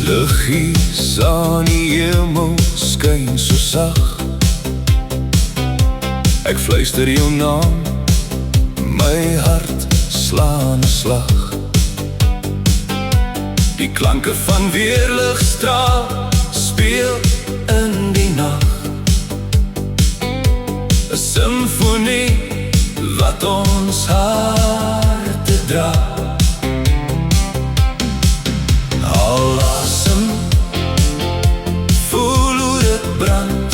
Liggies aan die hemel skyn so sag. Ek fluister jou naam, my hart slaan 'n slag. Die klanke van weerligstraal speel in die nag, 'n simfonie wat ons harte dra. Al asem, voel hoe dit brand,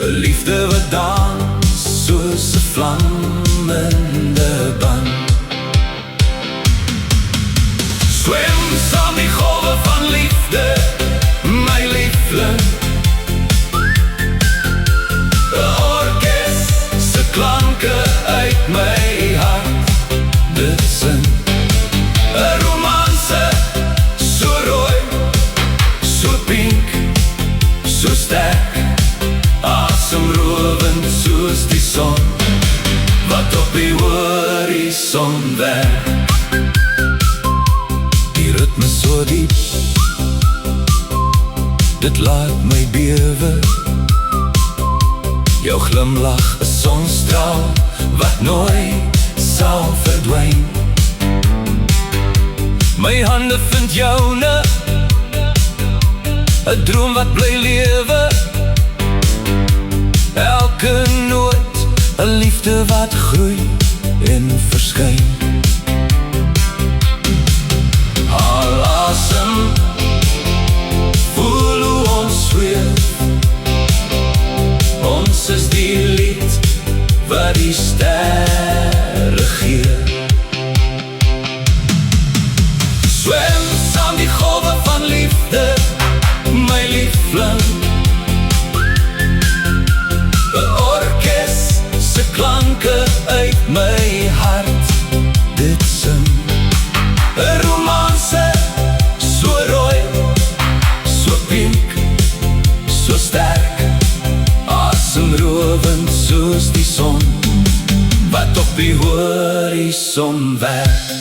'n liefde wat dans soos 'n vlammende band. Swem saam die golwe van liefde, my liefling. 'n orkes se klanke uit my hart, dit sing. 'n romanse, so rooi, so pink, so sterk, asemrowend soos die son wat op die horison werk. Die ritme so diep, dit laat my bewe. Jou glimlach, 'n sonstraal wat nooit sal verdwyn. My hande vind joune, 'n droom wat bly lewe. Elke noot, 'n liefde wat groei en verskyn. Al asem, voel hoe ons zweef. Ons is die lied wat die sterre gee. Swem saam die golwe van liefde, my liefling. 'n orkes se klanke uit my hart, dit sing. 'n romanse, so rooi, so pink, so sterk, asemrowend soos die son wat op die horison werk.